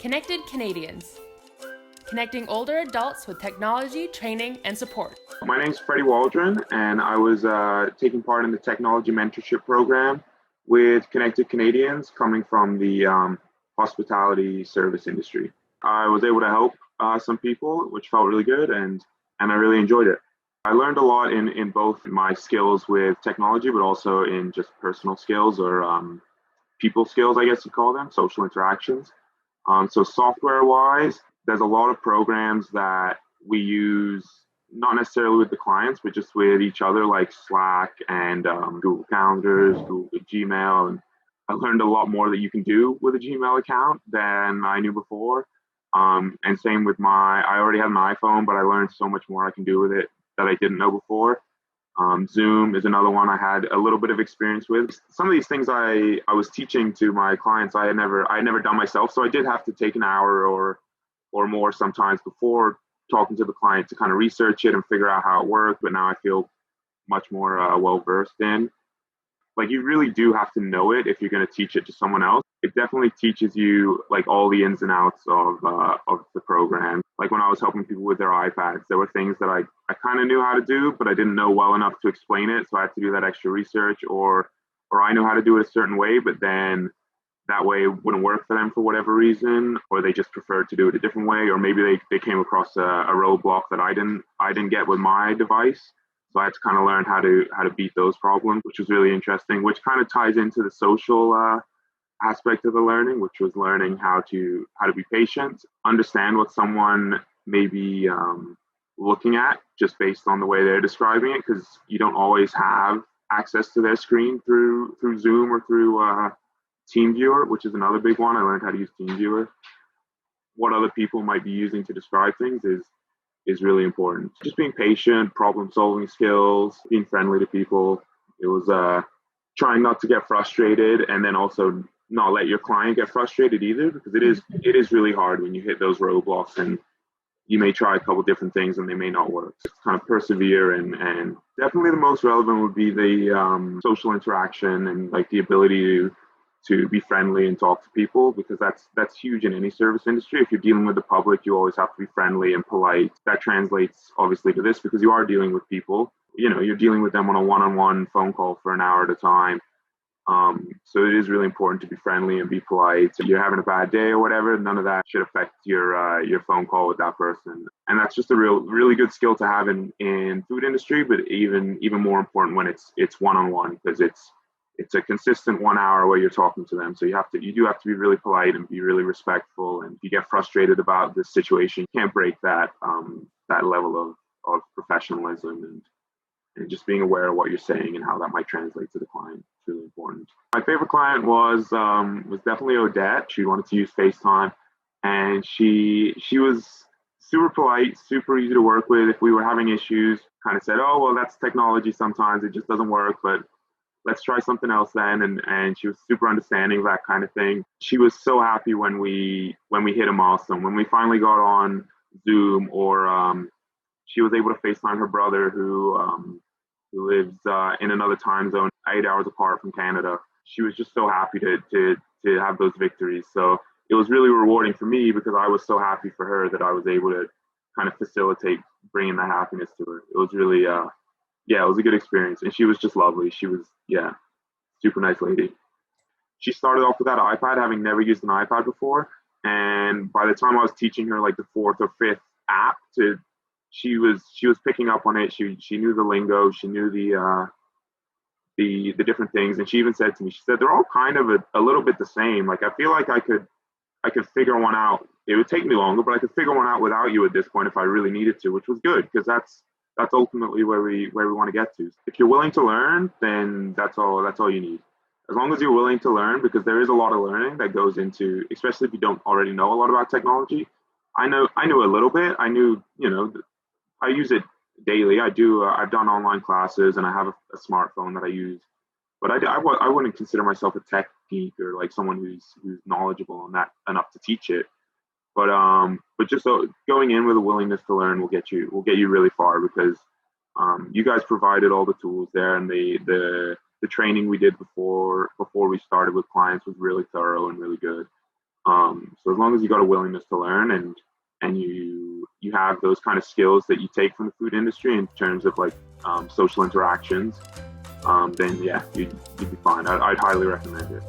Connected Canadians, connecting older adults with technology, training, and support. My name is Freddie and I was taking part in the technology mentorship program with Connected Canadians coming from the hospitality service industry. I was able to help some people, which felt really good, and I really enjoyed it. I learned a lot in both my skills with technology, but also in just personal skills or people skills, I guess you call them, social interactions. So software-wise, there's a lot of programs that we use, not necessarily with the clients, but just with each other, like Slack and Google Calendars, Google Gmail. And I learned a lot more that you can do with a Gmail account than I knew before. And same with I already had an iPhone, but I learned so much more I can do with it that I didn't know before. Zoom is another one I had a little bit of experience with. Some of these things I was teaching to my clients I had never done myself, so I did have to take an hour or more sometimes before talking to the client to kind of research it and figure out how it worked. But now I feel much more well versed in. Like, you really do have to know it if you're going to teach it to someone else. It definitely teaches you like all the ins and outs of the program. Like when I was helping people with their iPads, there were things that I kind of knew how to do, but I didn't know well enough to explain it. So I had to do that extra research, or I knew how to do it a certain way, but then that way it wouldn't work for them for whatever reason, or they just preferred to do it a different way, or maybe they came across a roadblock that I didn't get with my device. So I had to kind of learn how to beat those problems, which was really interesting, which kind of ties into the social aspect of the learning, which was learning how to be patient, understand what someone may be looking at just based on the way they're describing it, because you don't always have access to their screen through Zoom or through TeamViewer, which is another big one. I learned how to use TeamViewer. What other people might be using to describe things is really important. Just being patient, problem solving skills, being friendly to people. It was trying not to get frustrated, and then also not let your client get frustrated either, because it is really hard when you hit those roadblocks and you may try a couple different things and they may not work. Just kind of persevere, and definitely the most relevant would be the social interaction and like the ability to be friendly and talk to people, because that's huge in any service industry. If you're dealing with the public, you always have to be friendly and polite. That translates obviously to this, because you are dealing with people. You know, you're dealing with them on a one-on-one phone call for an hour at a time. So it is really important to be friendly and be polite. If you're having a bad day or whatever, none of that should affect your phone call with that person. And that's just a really good skill to have in food industry, but even more important when it's one-on-one, because it's a consistent 1 hour where you're talking to them. So you do have to be really polite and be really respectful. And if you get frustrated about this situation, you can't break that level of professionalism and just being aware of what you're saying and how that might translate to the client. It's really important. My favorite client was definitely Odette. She wanted to use FaceTime, and she was super polite, super easy to work with. If we were having issues, kind of said, "Oh, well, that's technology. Sometimes it just doesn't work, but let's try something else then." And she was super understanding of that kind of thing. She was so happy when we hit a milestone, when we finally got on Zoom, or she was able to FaceTime her brother who lives in another time zone, 8 hours apart from Canada. She was just so happy to have those victories. So it was really rewarding for me, because I was so happy for her that I was able to kind of facilitate bringing that happiness to her. It was really it was a good experience, and she was just lovely. She was, super nice lady. She started off with that iPad, having never used an iPad before, and by the time I was teaching her like the fourth or fifth app, she was picking up on it. She knew the lingo, she knew the different things, and she even said to me, she said, they're all kind of a little bit the same. Like, I feel like I could figure one out. It would take me longer, but I could figure one out without you at this point if I really needed to, which was good, because that's ultimately where we want to get to. If you're willing to learn, then that's all you need. As long as you're willing to learn, because there is a lot of learning that goes into, especially if you don't already know a lot about technology. I knew a little bit. I knew, I use it daily. I've done online classes, and I have a smartphone that I use. But I wouldn't consider myself a tech geek or like someone who's knowledgeable on that enough to teach it. But just going in with a willingness to learn will get you really far, because you guys provided all the tools there, and the training we did before we started with clients was really thorough and really good. So as long as you got a willingness to learn and you have those kind of skills that you take from the food industry in terms of like social interactions, then yeah, you'd be fine. I'd highly recommend it.